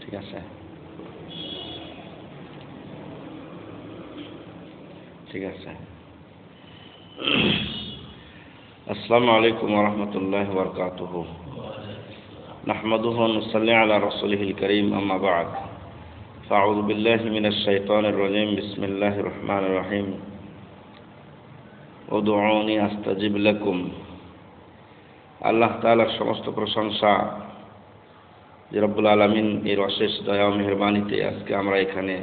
ঠিক আছে, ঠিক আছে। আসসালামু আলাইকুম ওয়া রাহমাতুল্লাহি ওয়া বারাকাতুহু। নাহমাদুহু ওয়া নুসাল্লি আলা রাসূলিহিল কারীম, আম্মা বা'দ। ফাআউযু বিল্লাহি মিনাশ শাইতানির রাজীম। বিসমিল্লাহির রহমানির রহিম। উদউনি আস্তাজিব লাকুম। আল্লাহ তাআলার সমস্ত প্রশংসা যে রব্বুল আলামিন এর অশেষ দয়া ও মেহেরবানিতে আজকে আমরা এখানে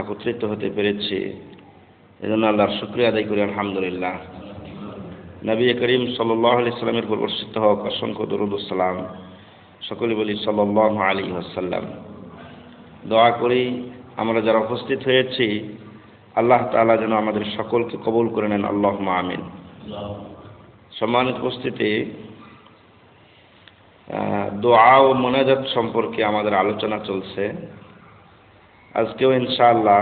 একত্রিত হতে পেরেছি, এজন্য আল্লাহর শুকরিয়া আদায় করি, আলহামদুলিল্লাহ। নবী করিম সাল্লাল্লাহু আলাইহি ওয়াসাল্লামের উপর বর্ষিত হোক অসংখ্য দরুদ ও সালাম। সকলে বলি সাল্লাল্লাহু আলাইহি ওয়াসাল্লাম। দোয়া করি আমরা যারা উপস্থিত হয়েছি আল্লাহ তাআলা যেন আমাদের সকলকে কবুল করে নেন, আল্লাহুম্মা আমিন। সম্মানিত উপস্থিতি, দোয়া ও মোনাজাত সম্পর্কে আমাদের আলোচনা চলছে। আজকেও ইনশাআল্লাহ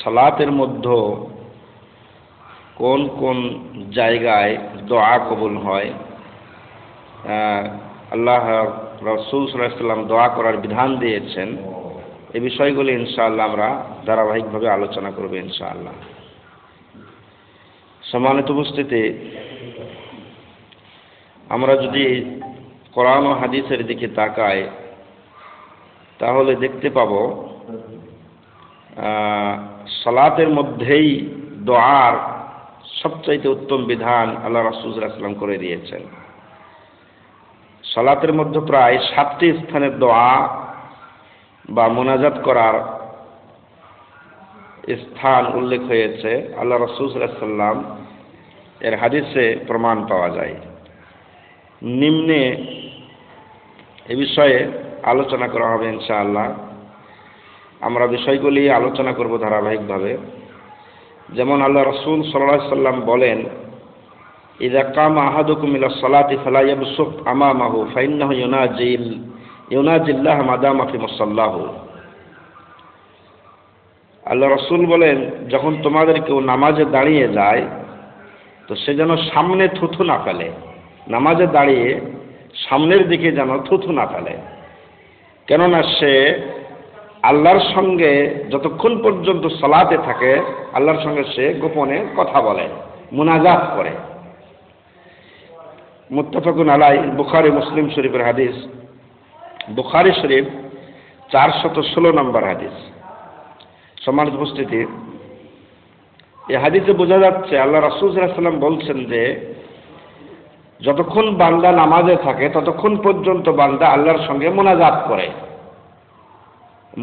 সালাতের মধ্যে কোন কোন জায়গায় দোয়া কবুল হয়, আল্লাহ রাসূল সাল্লাল্লাহু আলাইহি ওয়াসাল্লাম দোয়া করার বিধান দিয়েছেন, এই বিষয়গুলি ইনশাআল্লাহ আমরা ধারাবাহিকভাবে আলোচনা করব ইনশাআল্লাহ। সম্মানিত উপস্থিতি, আমরা যদি কোরআন ও হাদিসের দিকে তাকাই তাহলে দেখতে পাব সালাতের মধ্যেই দোয়ার সবচাইতে উত্তম বিধান আল্লাহ রাসূল সাল্লাল্লাহু আলাইহি ওয়াসাল্লাম করে দিয়েছেন। সালাতের মধ্যে প্রায় 7টি স্থানের দোয়া বা মোনাজাত করার স্থান উল্লেখ হয়েছে, আল্লাহ রাসূল সাল্লাল্লাহু আলাইহি ওয়াসাল্লাম এর হাদিসে প্রমাণ পাওয়া যায়। নিম্নে এ বিষয়ে আলোচনা করা হবে ইনশাআল্লাহ। আমরা বিষয়গুলি আলোচনা করব ধারাবাহিকভাবে। যেমন আল্লাহ রাসূল সাল্লাল্লাহু আলাইহি ওয়াসাল্লাম বলেন, ইযা কামা আহাদুকুম ইলা সালাতি ফালা ইয়াবসুত আমামাহু ফাইন্নাহু ইউনাজিল্লাহ মাদামা ফি মুসাল্লাহু। আল্লাহ রাসূল বলেন, যখন তোমাদের কেউ নামাজে দাঁড়িয়ে যায় তো সে যেন সামনে থুথু না ফেলে, নামাজে দাঁড়িয়ে সামনের দিকে যেন থুথু না ফেলে, কেননা সে আল্লাহর সঙ্গে যতক্ষণ পর্যন্ত সালাতে থাকে আল্লাহর সঙ্গে সে গোপনে কথা বলে, মুনাজাত করে। মুত্তাফাকুন আলাইহি, বুখারী মুসলিম শরীফের হাদিস। বুখারী শরীফ 416 নম্বর হাদিস। সম্মানিত উপস্থিতি, এই হাদিসে বোঝা যাচ্ছে আল্লাহ রাসূল সাল্লাল্লাহু আলাইহি ওয়াসাল্লাম বলছেন যে যতক্ষণ বান্দা নামাজে থাকে ততক্ষণ পর্যন্ত বান্দা আল্লাহর সঙ্গে মোনাজাত করে।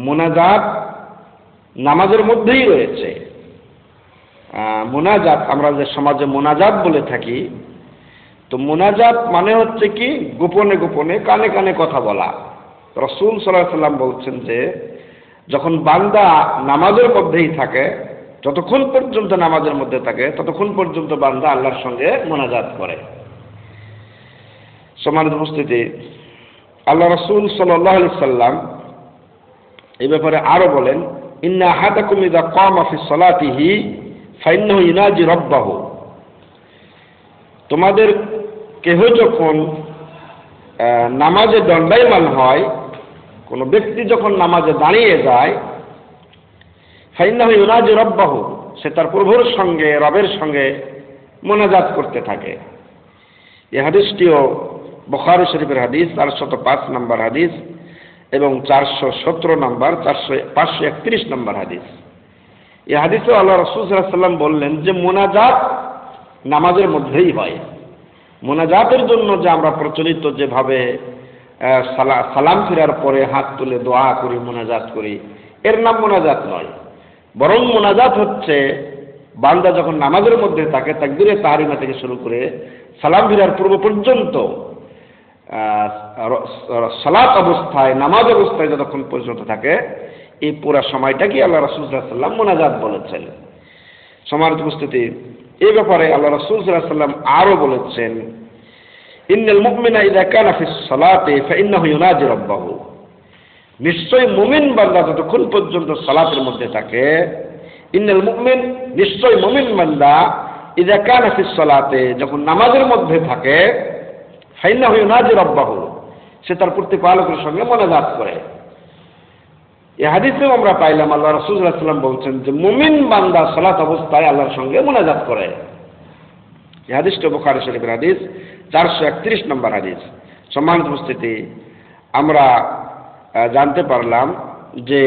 মোনাজাত নামাজের মধ্যেই রয়েছে। মোনাজাত আমরা যে সমাজে মোনাজাত বলে থাকি, তো মোনাজাত মানে হচ্ছে কি গোপনে গোপনে কানে কানে কথা বলা। রাসূল সাল্লাল্লাহু আলাইহি ওয়াসাল্লাম বলছেন যে যখন বান্দা নামাজের মধ্যেই থাকে, যতক্ষণ পর্যন্ত নামাজের মধ্যে থাকে ততক্ষণ পর্যন্ত বান্দা আল্লাহর সঙ্গে মোনাজাত করে। সম্মানিত উপস্থিতি, আল্লাহ রাসূল সাল্লাল্লাহু আলাইহি ওয়াসাল্লাম এই ব্যাপারে আরো বলেন, ইন্না আহাদাকুম ইযা কামা ফি সালাতিহি ফাইন্নাহু ইউনাজি রাব্বাহু। তোমাদের কেহ যখন নামাজে দণ্ডায়মান হয়, কোনো ব্যক্তি যখন নামাজে দাঁড়িয়ে যায়, ফাইন্নাহু ইউনাজি রাব্বাহু, সে তার প্রভুর সঙ্গে, রবের সঙ্গে মোনাজাত করতে থাকে। এই হাদিসটিও বুখারী শরীফের হাদিস, 405 নম্বর হাদিস এবং 417 নম্বর, 531 নম্বর হাদিস। এই হাদিসে আল্লাহ রাসূল সাল্লাল্লাহু আলাইহি ওয়াসাল্লাম বললেন যে মোনাজাত নামাজের মধ্যেই হয়। মোনাজাতের জন্য যে আমরা প্রচলিত যেভাবে সালাম ফিরার পরে হাত তুলে দোয়া করি, মোনাজাত করি, এর নাম মোনাজাত নয়। বরং মোনাজাত হচ্ছে বান্দা যখন নামাজের মধ্যে থাকে তাকবীরে তাহরিমা থেকে শুরু করে সালাম ফিরার পূর্ব পর্যন্ত সালাত অবস্থায়, নামাজ অবস্থায় যতক্ষণ পর্যন্ত থাকে, এই পুরা সময়টাকে আল্লাহ রাসূল সাল্লাল্লাহু আলাইহি ওয়াসাল্লাম মোনাজাত বলেছেন। সম্মানিত উপস্থিতি, এই ব্যাপারে আল্লাহ রাসূল সাল্লাল্লাহু আলাইহি ওয়াসাল্লাম আরো বলেছেন, ইন্নাল মুমিনা ইযা কানা ফিস সালাতি ফাইন্নাহু ইউনাজি রাব্বাহু। নিশ্চয় মুমিন বান্দা যতক্ষণ পর্যন্ত সালাতের মধ্যে থাকে, ইন্নাল মুমিন, নিশ্চয় মুমিন বান্দা ইযা কানা ফিস সালাতি, যখন নামাজের মধ্যে থাকে, ফাইন্নাহু ইউনাজি রাব্বাহু, সে তার প্রতিপালকের সঙ্গে মোনাজাত করে। এই হাদিসেও আমরা পাইলাম আল্লাহ রাসূল সাল্লাল্লাহু আলাইহি ওয়াসাল্লাম বলছেন যে মুমিন বান্দা সালাত অবস্থায় আল্লাহর সঙ্গে মোনাজাত করে। এই হাদিসটা বুখারী শরীফের হাদিস, 431 নম্বর হাদিস। সম্মানিত উপস্থিতি, আমরা জানতে পারলাম যে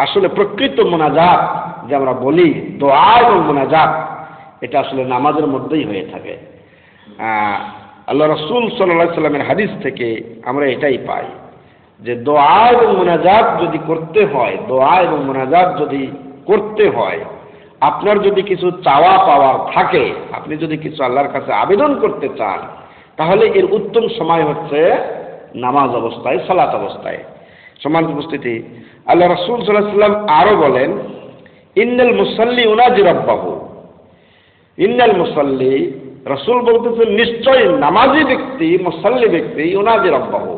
আসলে প্রকৃত মোনাজাত যে আমরা বলি দোয়া এবং মোনাজাত, এটা আসলে নামাজের মধ্যেই হয়ে থাকে। আল্লাহ রাসূল সাল্লাল্লাহু আলাইহি ওয়াসাল্লামের হাদিস থেকে আমরা এটাই পাই যে দোয়া এবং মোনাজাত যদি করতে হয়, দোয়া এবং মোনাজাত যদি করতে হয়, আপনার যদি কিছু চাওয়া পাওয়ার থাকে, আপনি যদি কিছু আল্লাহর কাছে আবেদন করতে চান, তাহলে এর উত্তম সময় হচ্ছে নামাজ অবস্থায়, সালাত অবস্থায়। সম্মানিত উপস্থিতি, আল্লাহ রাসূল সাল্লাল্লাহু আলাইহি ওয়াসাল্লাম আরো বলেন, ইন্নাল মুসাল্লি উনাজি রাব্বাহু, ইন্নাল মুসাল্লি, রাসূল বলতেছেন নিশ্চয়ই নামাজি ব্যক্তি, মুসাল্লি ব্যক্তি উনাজি রাব্বাহু,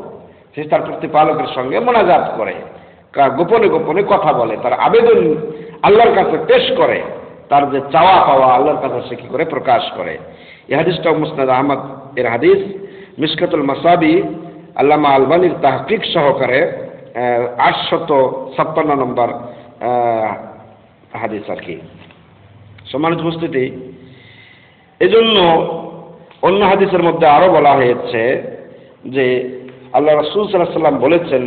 সে তার প্রতিপালকের সঙ্গে মোনাজাত করে, গোপনে গোপনে কথা বলে, তার আবেদন আল্লাহর কাছে পেশ করে, তার যে চাওয়া পাওয়া আল্লাহর কাছে সে কি করে প্রকাশ করে। এই হাদিসটা মুসনাদ আহমদ এর হাদিস, মিশকাতুল মাসাবি আল্লামা আলবানীর তাহকিক সহকারে 856 নম্বর হাদিস আর কি। সম্মানিত উপস্থিতি, এজন্য অন্য হাদিসের মধ্যে আরো বলা হয়েছে যে আল্লাহ রাসূল সাল্লাল্লাহু আলাইহি ওয়াসাল্লাম বলেছেন,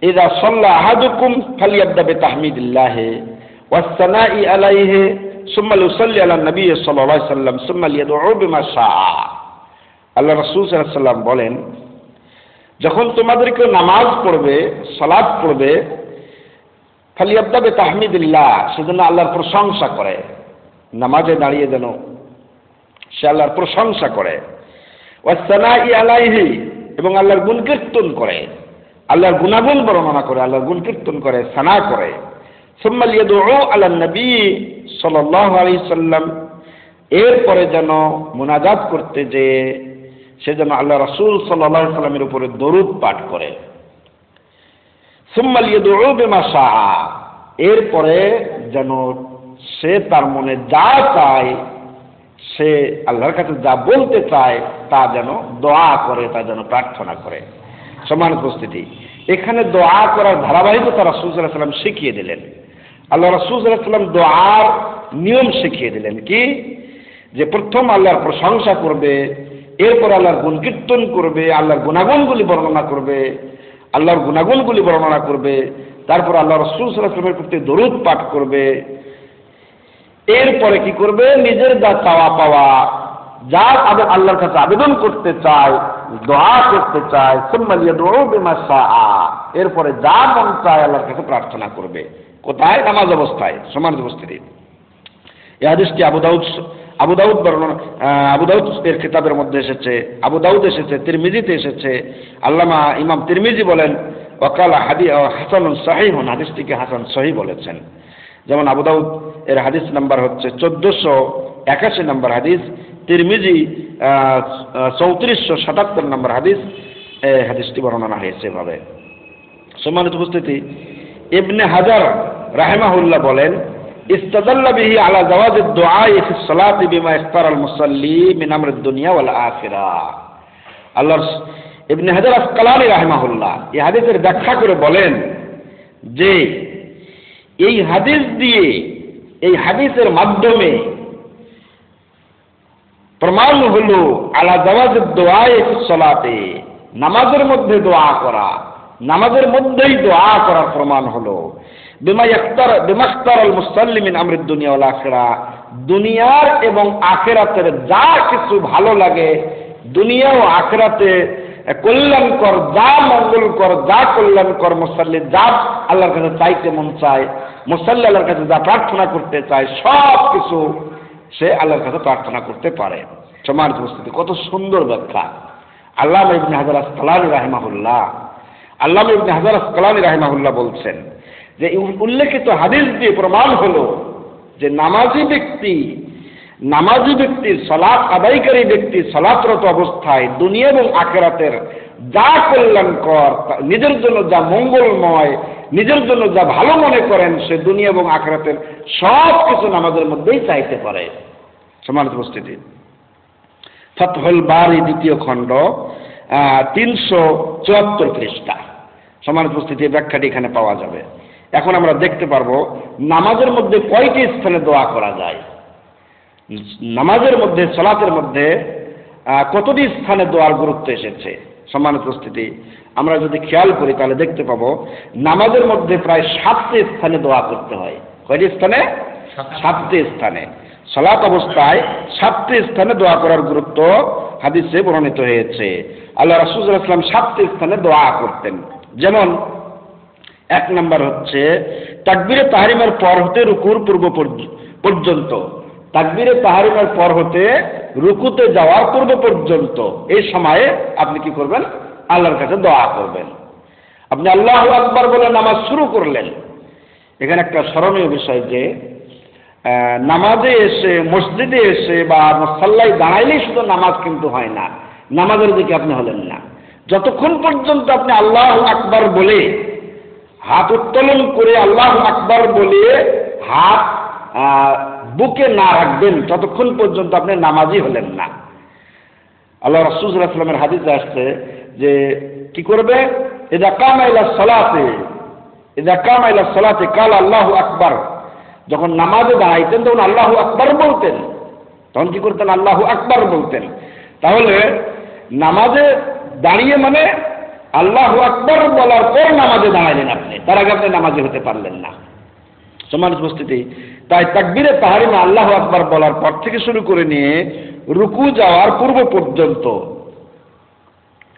ইযা সাল্লা আহাদুকুম ফালিয়াবদা বিতাহমিদিল্লাহ ওয়াস সানাই আলাইহি সুম্মা ইউসাল্লি আলা নবী সাল্লাল্লাহু আলাইহি ওয়াসাল্লাম সুম্মা ইয়াদউ বিমা শাআ। আল্লাহ রাসূল সাল্লাল্লাহু আলাইহি ওয়াসাল্লাম বলেন, যখন তোমাদেরকে নামাজ পড়বে, সালাত পড়বে, ফালিয়াবদা বিতাহমিদিল্লাহ, সেজন্য আল্লাহর প্রশংসা করে, নামাজে দাঁড়িয়ে যেন সে আল্লাহর প্রশংসা করে, ওয়াস সানাই আলাইহি, এবং আল্লাহর গুণ কীর্তন করে, আল্লাহর গুণাগুণ বর্ণনা করে, আল্লাহর গুণ কীর্তন করে, সানা করে। সুম্মা ইয়াদউ আলা নবী সাল্লাল্লাহু আলাইহি সাল্লাম, এরপরে যেন মুনাজাত করতে যে সে যেন আল্লাহ রাসূল সাল্লাল্লাহু আলাইহি সাল্লামের উপরে দরুদ পাঠ করে। সুম্মা ইয়াদউ বিমা শাআ, এরপরে যেন সে তার মনে যা চায়, সে আল্লাহর কাছে যা বলতে চায় তা যেন দোয়া করে, তা যেন প্রার্থনা করে। সম্মানিত উপস্থিতি, এখানে দোয়া করার ধারাবাহিকতা রাসূল সাল্লাল্লাহু আলাইহি ওয়াসাল্লাম শিখিয়ে দিলেন। আল্লাহ রাসূল সাল্লাল্লাহু আলাইহি ওয়াসাল্লাম দোয়ার নিয়ম শিখিয়ে দিলেন কি, যে প্রথম আল্লাহর প্রশংসা করবে, এরপর আল্লাহর গুণ কীর্তন করবে, আল্লাহর গুণাগুণগুলি বর্ণনা করবে, আল্লাহর গুণাগুণগুলি বর্ণনা করবে, তারপর আল্লাহ রাসূল সাল্লাল্লাহু আলাইহি ওয়াসাল্লামের প্রতি দরুদ পাঠ করবে, এরপরে কি করবে, নিজের যা চাওয়া পাওয়া, যা আল্লাহর কাছে আবেদন করতে চায়, দোয়া করতে চায়, সুম্মা ইয়াদউ বিমা শাআ, এরপরে যা মন চায় আল্লাহর কাছে প্রার্থনা করবে। কোথায়? নামাজ অবস্থায়। সমাজ উপস্থিতি। এই হাদিসটি আবু দাউদ বর্ণনা, আবু দাউদ এর কিতাবের মধ্যে এসেছে, আবু দাউদ এসেছে, তিরমিজিতে এসেছে। আল্লামা ইমাম তিরমিজি বলেন ওয়াকালা হাসানুন সহিহুন, হাদিসটিকে হাসান সহিহ বলেছেন। যেমন আবু দাউদ এর হাদিস নাম্বার হচ্ছে 1481 নম্বর হাদিস, তিরমিজি 3477 নম্বর হাদিস, এই হাদিসটি বর্ণনা হয়েছে এভাবে। সম্মানিত উপস্থিতি, ইবনে হাজার রাহিমাহুল্লাহ বলেন, ইস্তাদাল্লা বিহি আলা জাওয়াজিদ দুআ ফি সালাতি বিমা ইখতারাল মুসাল্লি মিন আমরিদ দুনিয়া ওয়াল আখিরাহ। আল্লাহ ইবনে হাজার আসকালানী রাহিমাহুল্লাহ এই হাদিসের ব্যাখ্যা করে বলেন যে এই হাদিস দিয়ে, এই হাদিসের মাধ্যমে প্রমাণ হলো আলা জাওয়াজিদ দুআ ফি সালাতে, নামাজের মধ্যে দোয়া করা, নামাজের মধ্যেই দোয়া করার প্রমাণ হলো। বিমা ইখতারাল মুসাল্লি মিন আমরিদ দুনিয়া ওয়াল আখিরাহ, দুনিয়ার এবং আখিরাতের যা কিছু ভালো লাগে, দুনিয়া ও আখিরাতে কল্যাণকর, যা মঙ্গলকর, যা কল্যাণকর, মুসাল্লি যা আল্লাহর কাছে চাইতে মন চায়, মুসাল্লি আল্লাহর কাছে যা প্রার্থনা করতে চায়, সব কিছু সে আল্লাহর কাছে প্রার্থনা করতে পারে। সম্মানিত উপস্থিতি, কত সুন্দর ব্যাখ্যা। আল্লামা ইবনে হাজার আসকালানী রাহিমাহুল্লাহ, আল্লামা ইবনে হাজার আসকালানী রাহিমাহুল্লাহ বলছেন যে উল্লেখিত হাদিস দিয়ে প্রমাণ হলো যে নামাজি ব্যক্তি, সালাত আদায়কারী ব্যক্তি সালাতরত অবস্থায় দুনিয়া এবং আখিরাতের যা কল্যাণকর, নিজের জন্য যা মঙ্গলময়, নিজের জন্য যা ভালো মনে করেন, সে দুনিয়া এবং আখিরাতের সব কিছু নামাজের মধ্যেই চাইতে পারে। সম্মানিত উপস্থিতি, ফাতহুল বারি 2য় খণ্ড 374 পৃষ্ঠা। সমান উপস্থিতি ব্যাখ্যাটি এখানে পাওয়া যাবে। এখন আমরা দেখতে পারবো নামাজের মধ্যে কয়টি স্থানে দোয়া করা যায়, নামাজের মধ্যে সালাতের মধ্যে কতটি স্থানে দোয়ার গুরুত্ব এসেছে। সমান উপস্থিতি আমরা যদি খেয়াল করি তাহলে দেখতে পাবো নামাজের মধ্যে প্রায় 7টি স্থানে দোয়া করতে হয়। কয়টি স্থানে? 7টি স্থানে। সালাত অবস্থায় 7টি স্থানে দোয়া করার গুরুত্ব হাদিসে বর্ণিত হয়েছে। আল্লাহ রাসূল সাল্লাল্লাহু আলাইহি ওয়াসাল্লাম 7টি স্থানে দোয়া করতেন। যেমন 1 নম্বর হচ্ছে তাকবীরে তাহরিমের পর হতে রুকুর পূর্ব পর্যন্ত, তাকবীরে তাহরিমের পর হতে রুকুতে যাওয়ার পূর্ব পর্যন্ত এই সময়ে আপনি কি করবেন? আল্লাহর কাছে দোয়া করবেন। আপনি আল্লাহু আকবার বলে নামাজ শুরু করলেন। এখানে একটা স্মরণীয় বিষয় যে নামাজে এসে, মসজিদে এসে বা মুসাল্লায় দাঁড়াইলেই শুধু নামাজ কিন্তু হয় না, নামাজের দিকে আপনি হলেন না। যতক্ষণ পর্যন্ত আপনি আল্লাহু আকবার বলে হাত উত্তোলন করে আল্লাহু আকবার বলে হাত বুকে না রাখবেন ততক্ষণ পর্যন্ত আপনি নামাজই হলেন না। আল্লাহ রাসূল সাল্লাল্লাহু আলাইহি ওয়াসাল্লামের হাদিসে আসছে যে কি করবে? ইযা কামা ইলা সালাতে কালা আল্লাহু আকবার। যখন নামাজে দাঁড়াইতেন তখন আল্লাহু আকবার বলতেন, তখন কি করতেন? আল্লাহু আকবার বলতেন। তাহলে নামাজে দাঁড়িয়ে মানে আল্লাহু আকবার বলার পর নামাজে দাঁড়াইলেন আপনি, তার আগে আপনি নামাজে হতে পারলেন না। সমান উপস্থিতি তাই তাকবীরে তাহরিমে আল্লাহু আকবার বলার পর থেকে শুরু করে নিয়ে রুকু যাওয়ার পূর্ব পর্যন্ত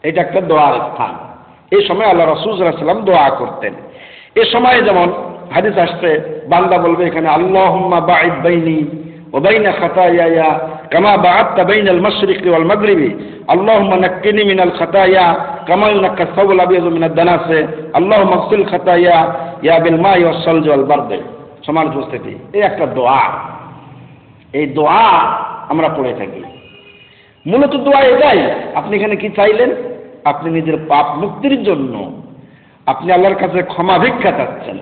এটা একটা দোয়ার স্থান। এই সময় আল্লাহ রাসূল সাল্লাল্লাহু আলাইহি ওয়াসাল্লাম দোয়া করতেন। এই সময় যেমন হাদিস আসছে বান্দা বলবে এখানে আল্লাহুম্মা বাঈদ বাইনি ওয়া বাইনা খাতায়ায়া কামা বাআদতা বাইনাল মাশরিকি ওয়াল মাগরিবি আল্লাহুম্মা নাক্কিনি মিনাল খাতায়া কামা ইউনাক্কা সাওবুল আবিয়াযু মিনাদ দানাসে আল্লাহুম্মা ইগসিল খাতায়া ইয়া বিল মাই ওয়াস সালজি ওয়াল বারদ। সমান উপস্থিতি এই একটা দোয়া, এই দোয়া আমরা পড়ে থাকি। মূলত দোয়া এটাই, আপনি এখানে কি চাইলেন? আপনি নিজের পাপ মুক্তির জন্য আপনি আল্লাহর কাছে ক্ষমা ভিক্ষা চাচ্ছেন।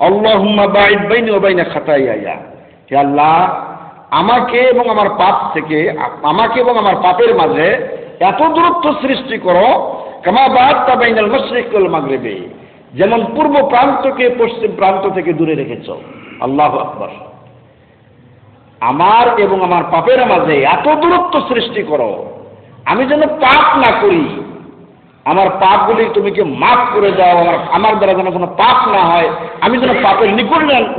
আল্লাহুম্মা বাঈদ বাইনি ওয়া বাইনা খাতায়ায়া, হে আল্লাহ আমাকে এবং আমার পাপ থেকে, আমাকে এবং আমার পাপের মাঝে এত দূরত্ব সৃষ্টি করো কামা বাআদতা বাইনাল মাশরিকি ওয়াল মাগরিবি, যেমন পূর্ব প্রান্তকে পশ্চিম প্রান্ত থেকে দূরে রেখেছো। আল্লাহু আকবার। আমার এবং আমার পাপের মাঝে এত দূরত্ব সৃষ্টি করো আমি যেন পাপ না করি, আমার পাপগুলি তুমি কি মাফ করে দাও, আমার দ্বারা যেন কোনো পাপ না হয়, আমি যেন পাপের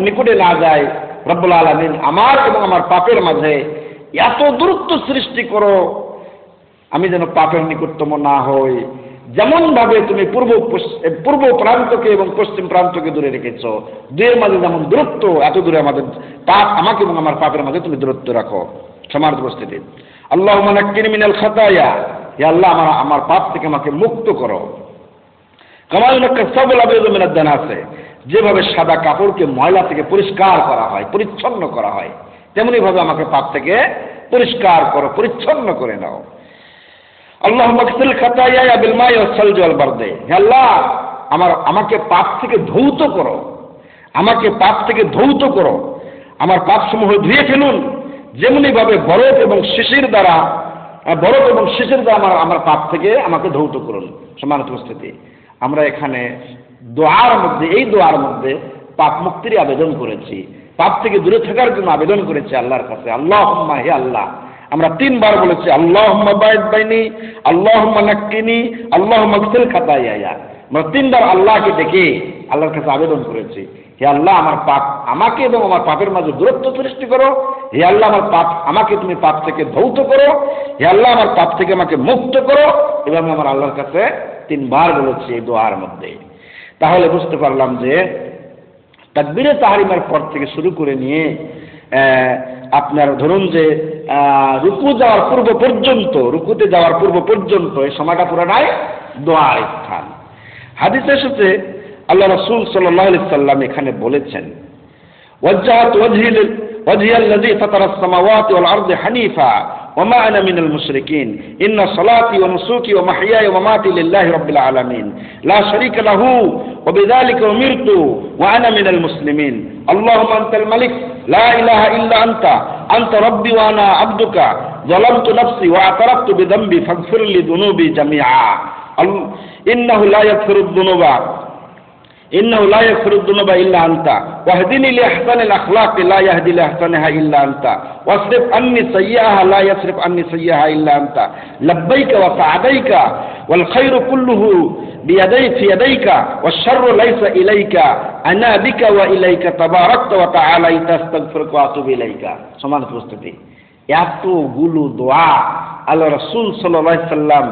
নিকটে না যাই। রব্বুল আলামিন আমার এবং আমার পাপের মাঝে এত দূরত্ব সৃষ্টি করো আমি যেন পাপের নিকটতম না হই। যেমন ভাবে তুমি পূর্ব প্রান্তকে এবং পশ্চিম প্রান্তকে দূরে রেখেছো, দুয়ের মাঝে যেমন দূরত্ব, এত দূরে আমাদের পাপ, আমাকে এবং আমার পাপের মাঝে তুমি দূরত্ব রাখো। সমান উপস্থিতি আল্লাহুম্মা নাক্কিনি মিনাল খাতায়া, হে আল্লাহ আমার পাপ থেকে আমাকে মুক্ত করো। কামা ইউনাক্কা সাওবুল আবিয়াযু মিনাদ দানাসে, যেভাবে সাদা কাপড়কে ময়লা থেকে পরিষ্কার করা হয়, পরিচ্ছন্ন করা হয়, তেমনি ভাবে আমাকে পাপ থেকে পরিষ্কার করো, পরিচ্ছন্ন করে নাও। আল্লাহুম্মা ইগসিল খাতায়ায়া বিল মাই ওয়াস সালজি ওয়াল বারদ, হে আল্লাহ আমাকে পাপ থেকে ধৌত করো, আমাকে পাপ থেকে ধৌত করো, আমার পাপসমূহ ধুয়ে ফেলুন। যেমনি ভাবে বরফ এবং শিশির দ্বারা আমার পাপ থেকে আমাকে ধৌত করুন। সমান উপস্থিতি আমরা এখানে দোয়ার মধ্যে, এই দোয়ার মধ্যে পাপ মুক্তির আবেদন করেছি, পাপ থেকে দূরে থাকার জন্য আবেদন করেছি আল্লাহর কাছে। আল্লাহুম্মা, হে আল্লাহ। আমরা 3 বার বলেছি আল্লাহুম্মা বাঈদ বাইনি, আল্লাহুম্মা নাক্কিনি, আল্লাহুম্মা ইগসিল খাতায়ায়া। আমরা 3 বার আল্লাহকে ডেকে আল্লাহর কাছে আবেদন করেছি, হে আল্লাহ আমার পাপ, আমাকে এবং আমার পাপের মাঝে দূরত্ব সৃষ্টি করো। হে আল্লাহ আমার পাপ, আমাকে তুমি পাপ থেকে ধৌত করো। হে আল্লাহ আমার পাপ থেকে আমাকে মুক্ত করো। এবং আমার আল্লাহর কাছে 3 বার বলেছি এই দোয়ার মধ্যে। তাহলে বুঝতে পারলাম যে তাকবীরে তাহরিমের পর থেকে শুরু করে নিয়ে আপনার ধরুন যে রুকু যাওয়ার পূর্ব পর্যন্ত, রুকুতে যাওয়ার পূর্ব পর্যন্ত এই সময়টা পুরোটাই দোয়ার স্থান। হাদিসে এসেছে আল্লাহ রাসূল সাল্লাল্লাহু আলাইহি সাল্লাম এখানে বলেছেন ওয়াজহাতু ওয়াজহিয়াল্লাযী ফাতারাস সামাওয়াতি ওয়াল আরদি হানিফা ওয়া মা আনা মিনাল মুশরিকিন ইন্না সালাতি ওয়া নুসুকি ওয়া মাহইয়ায়া ওয়া মামাতি লিল্লাহি রাব্বিল আলামিন লা শারীকা লাহু ওয়া বিযালিকা উমিরতু ওয়া আনা মিনাল মুসলিমিন আল্লাহুম্মা আনতাল মালিক লা ইলাহা ইল্লা আনতা আনতা রব্বি ওয়া আনা আবদুকা যালামতু নাফসি ওয়া আতারাফতু বিযামবি ফাগফির লি যুনুবি জামিআ ইন্নাহু লা ইয়াগফিরু যুনুবা ইল্লা আনতা ওয়াহদিনি লিআহসানিল আখলাকি লা ইয়াহদি লিআহসানিহা ইল্লা আনতা ওয়াসরিফ আন্নি সাইয়্যাহা লা ইয়াসরিফ আন্নি সাইয়্যাহা ইল্লা আনতা লাব্বাইকা ওয়া সা'দাইকা ওয়াল খায়রু কুল্লুহু في يديك والشر ليس إليك أنا بك وإليك تباركت وتعاليت أستغفرك وأتوب إليك সমান উপস্থিতি এতগুলো দোয়া আল্লাহ রাসূল সাল্লাল্লাহু আলাইহি সাল্লাম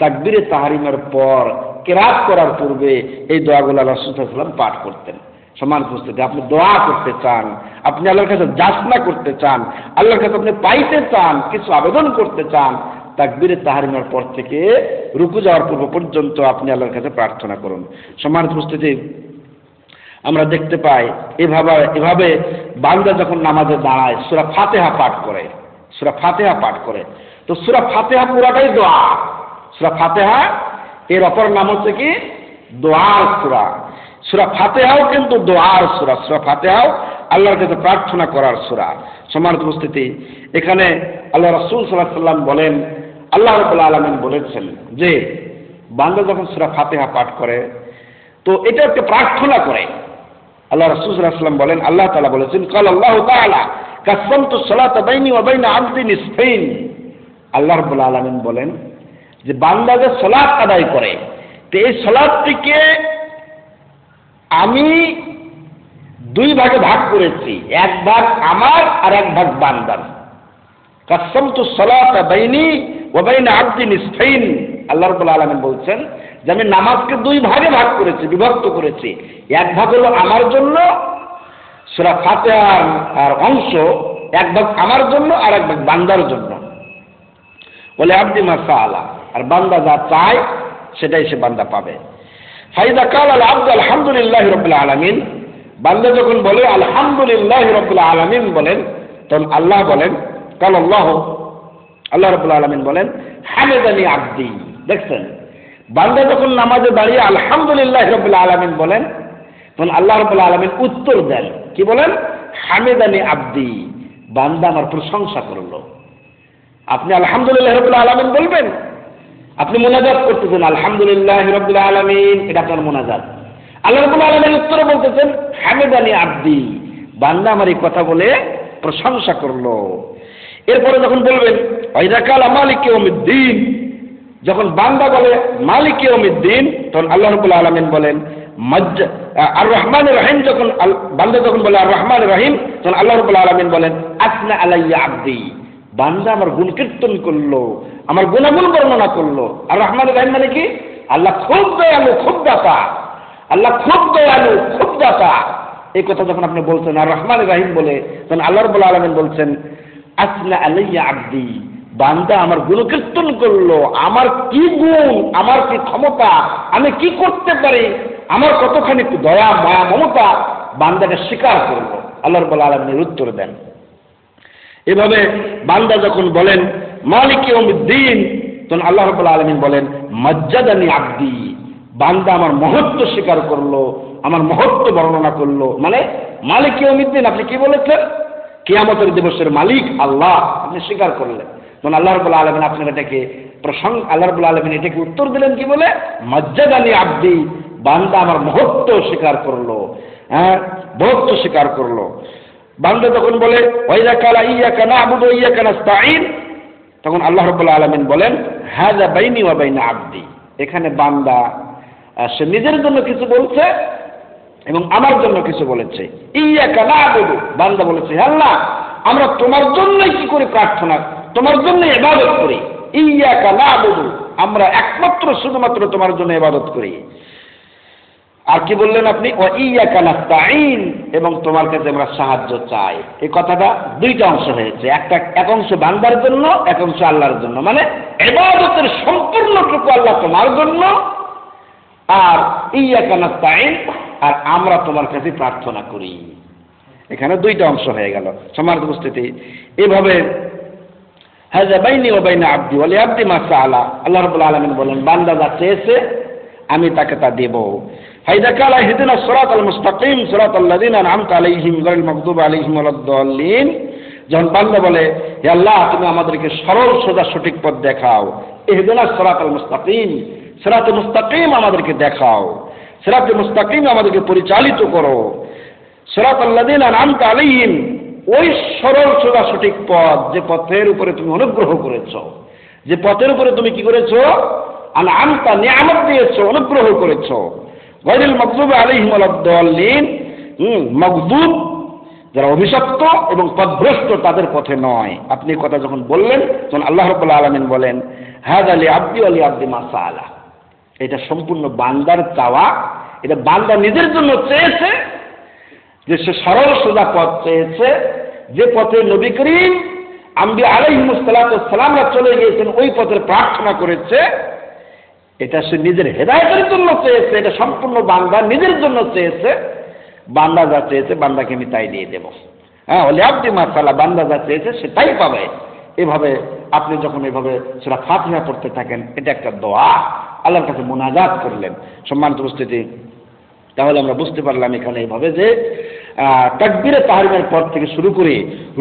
তাকবীরে তাহরিমের পর কিরাত করার পূর্বে এই দোয়াগুলো রাসূল সাল্লাল্লাহু আলাইহি সাল্লাম পাঠ করতেন। সমান উপস্থিতি আপনি দোয়া করতে চান, আপনি আল্লাহর কাছে যাচনা করতে চান, আল্লাহর কাছে আপনি পাইতে চান, কিছু আবেদন করতে চান, তাকবীরে তাহরিমের পর থেকে রুকু যাওয়ার পূর্ব পর্যন্ত আপনি আল্লাহর কাছে প্রার্থনা করুন। সম্মানিত উপস্থিতি, আমরা দেখতে পাই এভাবে বান্দা যখন নামাজে দাঁড়ায় সূরা ফাতিহা পাঠ করে, তো সূরা ফাতিহা পুরাটাই দোয়া। সূরা ফাতিহা এর অপর নাম হচ্ছে কি দোয়ার সূরা। সূরা ফাতিহাও কিন্তু দোয়ার সূরা। সূরা ফাতিহাও আল্লাহর কাছে প্রার্থনা করার সূরা। সম্মানিত উপস্থিতি, এখানে আল্লাহ রাসূল সাল্লাল্লাহু আলাইহি সাল্লাম বলেন, আল্লাহ রাব্বুল আলামিন বলেছেন যে বান্দা যখন সূরা ফাতিহা পাঠ করে তো এটা একটা প্রার্থনা করে। আল্লাহ রাসূল সাল্লাল্লাহু আলাইহি সাল্লাম বলেন, আল্লাহ তাআলা বলেছেন, ক্বাল আল্লাহু তাআলা কাসসামতু সালাতা বাইনি ওয়া বাইনা আবদি নিসফাইন। আল্লাহ রাব্বুল আলামিন বলেন যে বান্দা যে সালাত আদায় করে তো এই সালাতটিকে আমি দুই ভাগে ভাগ করেছি, এক ভাগ আমার আর এক ভাগ বান্দার। কাসসামতু সালাতা বাইনি ওয়া বাইনা আবদি নিসফাইন। আল্লাহ রাব্বুল আলামিন বলছেন যে আমি নামাজকে দুই ভাগে ভাগ করেছি, বিভক্ত করেছি। এক ভাগ হলো আমার জন্য সূরা ফাতিহার আর অংশ, এক ভাগ আমার জন্য আর এক ভাগ বান্দার জন্য। বলে আবদি মা সাআলা, আর বান্দা যা চায় সেটাই সে বান্দা পাবে। ফাইদা কাল আল আবদু আলহামদুলিল্লাহি রাব্বিল আলামিন, বান্দা যখন বলে আলহামদুলিল্লাহি রাব্বিল আলামিন বলেন, তখন আল্লাহ বলেন কাল আল্লাহ রাব্বুল আলামিন বলেন হামিদানি আবদি। দেখছেন, বান্দা যখন নামাজে দাঁড়িয়ে আলহামদুলিল্লাহি রাব্বিল আলামিন বলেন তখন আল্লাহ রাব্বুল আলামিন উত্তর দেন, কি বলেন? হামিদানি আবদি, বান্দা আমার প্রশংসা করলো। আপনি আলহামদুলিল্লাহি রাব্বিল আলামিন বলবেন, আপনি মুনাজাত করতেছেন আলহামদুলিল্লাহি রাব্বিল আলামিন, এটা আপনার মুনাজাত। আল্লাহ রাব্বুল আলামিন উত্তরে বলতেছেন হামিদানি আবদি, বান্দা আমার এই কথা বলে প্রশংসা করলো। এরপরে যখন বলবেন ওয়াইদা কালা মালিকি ইয়াউমিদ্দিন, যখন বান্দা বলে মালিকি ইয়াউমিদ্দিন তখন আল্লাহ রাব্বুল আলামিন বলেন আর রহমানির রহিম। যখন বান্দা যখন বলে আর রহমানির রহিম তখন আল্লাহ রাব্বুল আলামিন বলেন আসনা আলাইয়া আবদি, বান্দা আমার গুণ কীর্তন করলো, আমার গুণাগুণ বর্ণনা করলো। আর রহমানির রহিম মানে কি? আল্লাহ খুব দয়ালু, খুব দাতা। আল্লাহ খুব দয়ালু, খুব দাতা, এই কথা যখন আপনি বলছেন আর রহমানির রহিম বলে, তখন আল্লাহ রাব্বুল আলামিন বলছেন আসনা আলাইয়া আবদি, বান্দা আমার গুণকীর্তন করলো, আমার কি গুণ, আমার কি ক্ষমতা, আমি কি করতে পারি, আমার কতখানি দয়া মায়া মমতা বান্দাকে স্বীকার করলো। আল্লাহ রাব্বুল আলামিন উত্তর দেন। এভাবে বান্দা যখন বলেন মালিক ইয়াউমিদ্দিন তখন আল্লাহ রাব্বুল আলামিন বলেন মাজ্জাদানি আবদি, বান্দা আমার মহত্ব স্বীকার করলো, আমার মহত্ব বর্ণনা করলো। মানে মালিক ইয়াউমিদ্দিন আপনি কি বলেছেন? কিয়ামতের দিবসের মালিক আল্লাহ, আপনি স্বীকার করলেন। তখন আল্লাহ রাব্বুল আলামিন আপনার এটাকে আল্লাহ রাব্বুল আলামিন এটাকে উত্তর দিলেন কি বলে? মাজ্জাদানি আবদি, বান্দা আমার মহত্ব স্বীকার করলো, মহত্ব স্বীকার করলো। বান্দা যখন বলে ওয়াইদা কালা ইয়্যাকা না'বুদু ওয়া ইয়্যাকা নাস্তাঈন তখন আল্লাহ রাব্বুল আলামিন বলেন হাযা বাইনি ওয়া বাইনা আবদি। এখানে বান্দা সে নিজের জন্য কিছু বলছে এবং আমার জন্য কিছু বলেছে। ইয়্যাকা না'বুদু, বান্দা বলেছে আল্লাহ আমরা তোমার জন্যই কি করি প্রার্থনা, তোমার জন্যই ইবাদত করি। ইয়্যাকা না'বুদু, আমরা একমাত্র শুধুমাত্র তোমার জন্য ইবাদত করি। আর কি বললেন আপনি? ওয়া ইয়্যাকা নাস্তাঈন, এবং তোমার কাছে আমরা সাহায্য চাই। এই কথাটা দুইটা অংশ হয়েছে, এক অংশ বান্দার জন্য, এক অংশ আল্লাহর জন্য। মানে ইবাদতের সম্পূর্ণটুকু আল্লাহ তোমার জন্য, আর ইয়্যাকা নাস্তাঈন, আর আমরা তোমার কাছে প্রার্থনা করি। এখানে দুইটা অংশ হয়ে গেল। সম্মানিত উপস্থিতি, এভাবে হাযা বাইনি ওয়া বাইনা আবদি ওয়া লিআবদি মা সাআলা, আল্লাহ রাব্বুল আলামিন বলেন বান্দা যা চেয়েছে আমি তাকে তা দেব। ফাইদা কালা ইহদিনাস সিরাতাল মুস্তাকিম সিরাতাল লাযিনা আন'আমতা আলাইহিম গায়রিল মাগদুবি আলাইহিম ওয়ালাদ-দাল্লিন, যখন বান্দা বলে হে আল্লাহ তুমি আমাদেরকে সরল সোজা সঠিক পথ দেখাও, ইহদিনাস সিরাতাল মুস্তাকিম, সিরাতে মুস্তাকিম আমাদেরকে দেখাও, সিরাতে মুস্তাকিম আমাদেরকে পরিচালিত করো, সিরাতাল্লাযীনা আন'আমতা আলাইহিম, ওই সরল সোজা সঠিক পথ যে পথের উপরে তুমি অনুগ্রহ করেছো, যে পথের উপরে তুমি কি করেছো, আন'আমতা নিয়ামত দিয়েছো, অনুগ্রহ করেছো, গায়রিল মাগদুবি আলাইহিম ওয়ালাদ-দাল্লিন, মাগদুব যারা অভিশপ্ত এবং পথভ্রষ্ট তাদের পথে নয়। আপনি কথা যখন বললেন তখন আল্লাহ রাব্বুল আলামিন বলেন হাযা লি আবদি ওয়া লি আবদি মা সাআলা, এটা সম্পূর্ণ বান্দার চাওয়া, এটা বান্দা নিজের জন্য চেয়েছে, যে সে সরল সোজা পথ চেয়েছে, যে পথে নবী করিম আম্বিয়া আলাইহিমুস সালাতু ওয়াস সালামরা চলে গিয়েছেন ওই পথের প্রার্থনা করেছে, এটা সে নিজের হেদায়েতের জন্য চেয়েছে, এটা সম্পূর্ণ বান্দা নিজের জন্য চেয়েছে। বান্দা যা চেয়েছে বান্দাকে আমি তাই দিয়ে দেব। হ্যাঁ, ওলি আবদি মা সাআলা, বান্দা যা চেয়েছে সে তাই পাবে। এভাবে আপনি যখন এভাবে সূরা ফাতিহা পড়তে থাকেন, এটা একটা দোয়া, আল্লাহর কাছে মুনাজাত করলেন। সম্মানিত উপস্থিতি, তাহলে আমরা বুঝতে পারলাম এখানে এইভাবে যে তাকবীরে তাহরিমের পর থেকে শুরু করে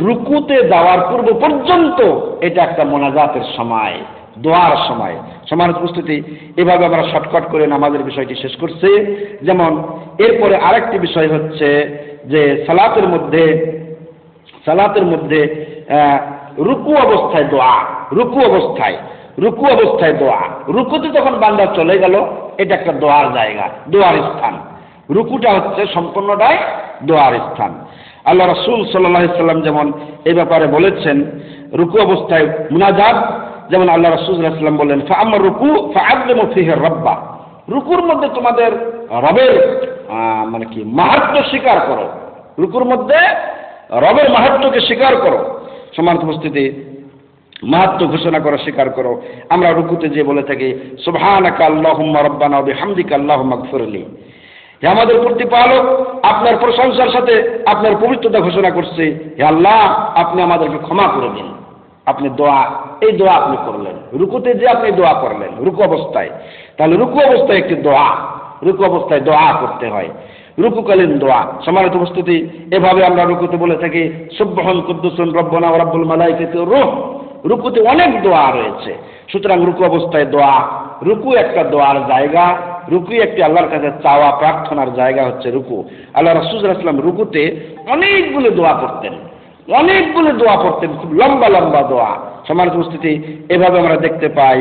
রুকুতে যাওয়ার পূর্ব পর্যন্ত এটা একটা মুনাজাতের সময়, দোয়ার সময়। সম্মানিত উপস্থিতি, এভাবে আমরা শর্টকাট করে নামাজের বিষয়টি শেষ করছি। যেমন এরপরে আরেকটি বিষয় হচ্ছে যে সালাতের মধ্যে রুকু অবস্থায় দোয়া, রুকু অবস্থায় দোয়া, রুকুতে যখন বান্দা চলে গেল এটা একটা দোয়ার জায়গা, দোয়ার স্থান। রুকুটা হচ্ছে সম্পূর্ণটাই দোয়ার স্থান। আল্লাহ রাসূল সাল্লাল্লাহু আলাইহি সাল্লাম যেমন এই ব্যাপারে বলেছেন, রুকু অবস্থায় মুনাজাত, যেমন আল্লাহ রাসূল সাল্লাল্লাহু আলাইহি সাল্লাম বললেন ফাআম্মা রুকু ফাআযলিমু ফীহি রাব্বা, রুকুর মধ্যে তোমাদের রবের মানে কি মাহাত্ম্য স্বীকার করো, রুকুর মধ্যে রবের মাহাত্ম্যকে স্বীকার করো। সম্মানিত উপস্থিতি, মাহাত্ম্য ঘোষণা করা স্বীকার করো। আমরা রুকুতে যে বলে থাকি সুবহানাকা আল্লাহুম্মা রাব্বানা ওয়া বিহামদিকা আল্লাহুম্মা ইগফিরলি, হে আমাদের প্রতিপালক আপনার প্রশংসার সাথে আপনার পবিত্রতা ঘোষণা করছে, হে আল্লাহ আপনি আমাদেরকে ক্ষমা করে দিন। আপনি দোয়া, এই দোয়া আপনি করলেন রুকুতে, যে আপনি দোয়া করলেন রুকু অবস্থায়, তাহলে রুকু অবস্থায় একটি দোয়া, রুকু অবস্থায় দোয়া করতে হয়, রুকুকালীন দোয়া। সম্মানিত উপস্থিতি, এভাবে আমরা রুকুতে বলে থাকি সুবহান কুদ্দুসুন রব্বুনা ওয়া রাব্বুল মালাইকাতি ওয়ার রূহ। রুকুতে অনেক দোয়া রয়েছে, সুতরাং রুকু অবস্থায় দোয়া, রুকু একটা দোয়ার জায়গা, রুকু একটি আল্লাহর কাছে চাওয়া প্রার্থনার জায়গা হচ্ছে রুকু। আল্লাহ রাসূল সাল্লাল্লাহু আলাইহি ওয়াসাল্লাম রুকুতে অনেকগুলো দোয়া করতেন, খুব লম্বা লম্বা দোয়া। সম্মানিত উপস্থিতি, এভাবে আমরা দেখতে পাই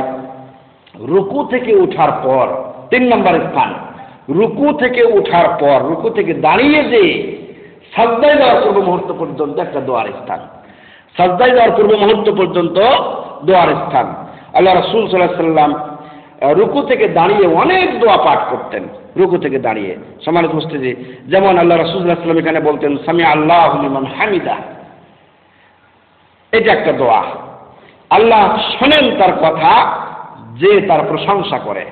রুকু থেকে ওঠার পর 3 নম্বর স্থান, রুকু থেকে ওঠার পর, রুকু থেকে দাঁড়িয়ে যে সাজদায় যাওয়ার পূর্ব মুহূর্ত পর্যন্ত একটা দোয়ার স্থান, সাজদায় যাওয়ার পূর্ব মুহূর্ত পর্যন্ত দোয়ার স্থান। আল্লাহ রাসূল সাল্লাল্লাহু আলাইহি ওয়াসাল্লাম রুকু থেকে দাঁড়িয়ে অনেক দোয়া পাঠ করতেন, রুকু থেকে দাঁড়িয়ে। সম্মানিত উপস্থিতি, যেমন আল্লাহ রাসূল সাল্লাল্লাহু আলাইহি ওয়াসাল্লাম এখানে বলতেন সামি আল্লাহু লিমান হামিদা, এটা একটা দোয়া। আল্লাহ শোনেন তার কথা যে তার প্রশংসা করে,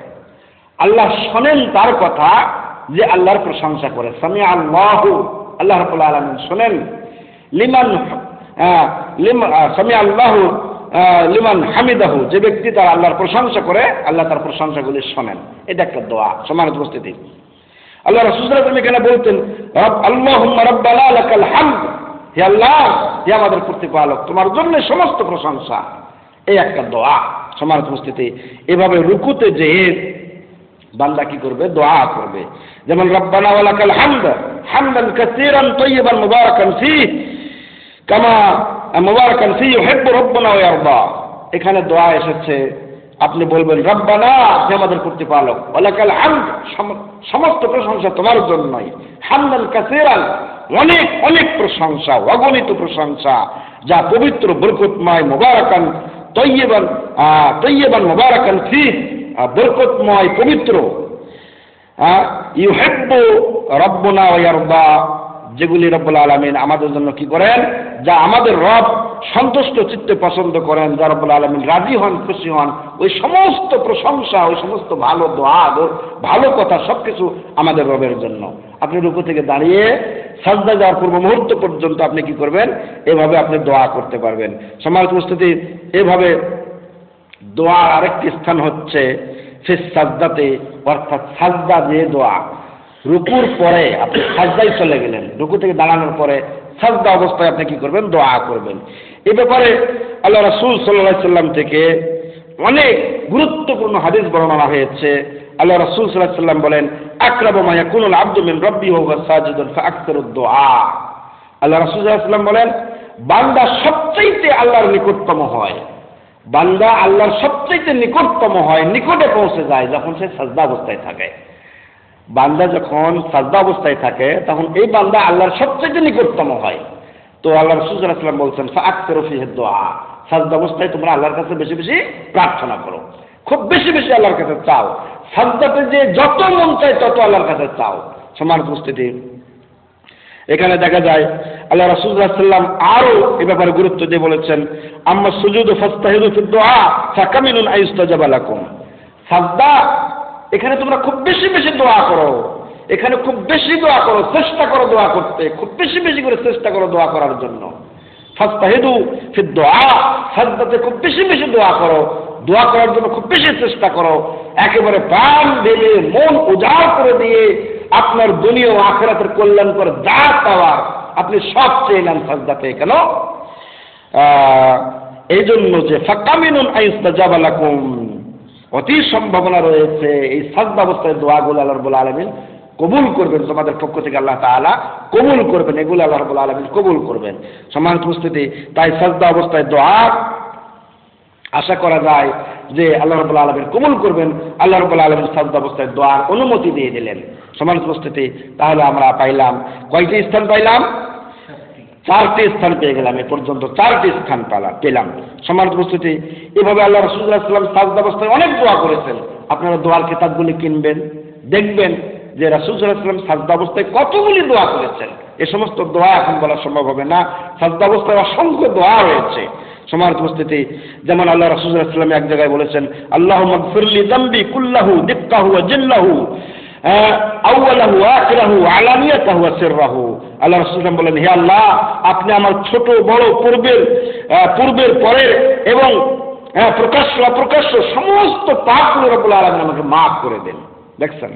আল্লাহ শোনেন তার কথা যে আল্লাহর প্রশংসা করে। সামি আল্লাহু, আল্লাহ রাব্বুল আলামিন শোনেন, লিমান সামি আল্লাহু লিমান হামিদাহু, যে ব্যক্তি তার আল্লাহর প্রশংসা করে আল্লাহ তার প্রশংসাগুলি শোনেন, এটা একটা দোয়া। সম্মানিত উপস্থিতি, আল্লাহ রাসূল সাল্লাল্লাহু আলাইহি ওয়াসাল্লাম এখানে বলতেন আল্লাহুম্মা রাব্বানা লাকাল হামদ, হে আল্লাহ, হে আমাদের প্রতিপালক তোমার জন্য সমস্ত প্রশংসা, এই একটা দোয়া। সম্মানিত উপস্থিতি, এভাবে রুকুতে যে বান্দা কি করবে, দোয়া করবে। যেমন রব্বানা ওয়া লাকাল হামদ হামদান কাসীরান তাইয়িবান মুবারাকান ফীহি কামা মুবারাকান ফীহি ইউহিব্বু রাব্বুনা ওয়া ইয়ারদা। এখানে দোয়া এসেছে, আপনি বলবেন রব্বানা, হে আমাদের প্রতিপালক, ওয়া লাকাল হামদ, সমস্ত প্রশংসা তোমার জন্যই, হামদান কাসীরান, অনেক অনেক প্রশংসা, অগণিত প্রশংসা, যা পবিত্র, বরকতময়, মুবারাকান তাইয়িবান মুবারাকান ফীহি, বরকতময়, পবিত্র, ইউহিব্বু রাব্বুনা ওয়া ইয়ারদা, যেগুলি রব্বুল আলামিন আমাদের জন্য কি করেন, যা আমাদের রব সন্তুষ্ট চিত্তে পছন্দ করেন, যা রব্বুল আলামিন রাজি হন, খুশি হন, ওই সমস্ত প্রশংসা, ওই সমস্ত ভালো দোয়া, ভালো কথা সবকিছু আমাদের রবের জন্য। আপনি রুকু থেকে দাঁড়িয়ে সাজদা যাওয়ার পূর্ব মুহূর্ত পর্যন্ত আপনি কি করবেন, এভাবে আপনি দোয়া করতে পারবেন। সম্মানিত উপস্থিতি, এভাবে দোয়ার আরেকটি স্থান হচ্ছে ফিস সাজদাতে, অর্থাৎ সাজদা যে দোয়া, রুকুর পরে আপনি সাজদায় চলে গেলেন, রুকু থেকে দাঁড়ানোর পরে সাজদা অবস্থায় আপনি কি করবেন? দোয়া করবেন। এ ব্যাপারে আল্লাহ রাসূল সাল্লাল্লাহু আলাইহি সাল্লাম থেকে অনেক গুরুত্বপূর্ণ হাদিস বর্ণনা হয়েছে। আল্লাহ রাসূল সাল্লাল্লাহু আলাইহি সাল্লাম বলেন, আকরাবু মা ইয়াকুনুল আবদু মিন রাব্বিহি ওয়া হুয়া সাজিদুন ফাআকসিরুদ দুআ। আল্লাহ রাসূল সাল্লাল্লাহু আলাইহি সাল্লাম বলেন, বান্দা সবচাইতে আল্লাহর নিকটতম হয়, বান্দা আল্লাহর সবচাইতে নিকটতম হয়, নিকটে পৌঁছে যায় যখন সে সাজদা অবস্থায় থাকে। বান্দা যখন সাজদা অবস্থায় থাকে তখন এই বান্দা আল্লাহর সবচাইতে নিকটতম হয়। তো আল্লাহ রাসূল সাল্লাল্লাহু আলাইহি সাল্লাম বলছেন, ফাআকসিরু ফিহি দুআ, সাজদা অবস্থায় তোমরা আল্লাহর কাছে বেশি বেশি প্রার্থনা করো, খুব বেশি বেশি আল্লাহর কাছে চাও। সাজদাতে যে যত মন চায় তত আল্লাহর কাছে চাও। সম্মানিত উপস্থিতি, এখানে দেখা যায় আল্লাহ রাসূল সাল্লাল্লাহু আলাইহি ওয়াসাল্লাম আরো এ ব্যাপারে গুরুত্ব দিয়ে বলেছেন, আম্মা সুজুদু ফাস্তাহিদু ফিদ দুআ ফাকামিনুন আইস্তাজাবা লাকুম। সাজদা, এখানে তোমরা খুব বেশি বেশি দোয়া করো, এখানে খুব বেশি দোয়া করো, চেষ্টা করো দোয়া করতে, খুব বেশি বেশি করে চেষ্টা করো দোয়া করার জন্য। ফাস্তাহিদু ফিদ দুআ, সাজদাতে খুব বেশি বেশি দোয়া করো, দোয়া করার জন্য খুব বেশি চেষ্টা করো, একেবারে প্রাণ ঢেলে মন উজাড় করে দিয়ে আপনার দুনিয়া ও আখিরাতের কল্যাণ করে যা চাওয়ার আপনি সব চেয়ে নেন সাজদাতে। কেন? এই জন্য যে ফাকামিনুন আইস্তাজাবা লাকুম, অতি সম্ভাবনা রয়েছে এই সাজদা অবস্থায় দোয়াগুলো আল্লাহ রাব্বুল আলামিন কবুল করবেন, তোমাদের পক্ষ থেকে আল্লাহ তাআলা কবুল করবেন, এগুলো আল্লাহ রাব্বুল আলামিন কবুল করবেন। সম্মানিত উপস্থিতি, তাই সাজদা অবস্থায় দোয়া আশা করা যায় যে আল্লাহ রাব্বুল আলামিন কবুল করবেন। আল্লাহ রাব্বুল আলামিন সাজদা অবস্থায় দোয়ার অনুমতি দিয়ে দিলেন। সম্মানিত উপস্থিতি, তাহলে আমরা পাইলাম কয়টি স্থান? পাইলাম 4টি স্থান পেয়ে গেলাম, এ পর্যন্ত 4টি স্থান পেলাম। সম্মানিত উপস্থিতি, এভাবে আল্লাহ রাসূল সাল্লাল্লাহু আলাইহি ওয়াসাল্লাম সাজদা অবস্থায় অনেক দোয়া করেছেন। আপনারা দোয়ার কিতাবগুলি কিনবেন, দেখবেন যে রাসূল সাল্লাল্লাহু আলাইহি ওয়াসাল্লাম সাজদা অবস্থায় কতগুলি দোয়া করেছেন। এ সমস্ত দোয়া এখন বলা সম্ভব হবে না, সাজদা অবস্থায় অসংখ্য দোয়া রয়েছে। সম্মানিত উপস্থিতি, যেমন আল্লাহ রাসূল সাল্লাল্লাহু আলাইহি ওয়াসাল্লাম এক জায়গায় বলেছেন, আল্লাহুম্মা গফিরলি যামবি কুল্লাহু দিক্কাহু ওয়া জিল্লাহু আউয়ালাহু আখিরাহু আলানিয়াতাহু ওয়া সিররাহু। আল্লাহ রাসূল সাল্লাল্লাহু আলাইহি ওয়াসাল্লাম বলেন, হে আল্লাহ, আপনি আমার ছোট বড় পূর্বের পরের এবং প্রকাশ্য অপ্রকাশ্য সমস্ত পাপগুলো রব্বুল আলামিন আমাকে মাফ করে দেন। দেখছেন,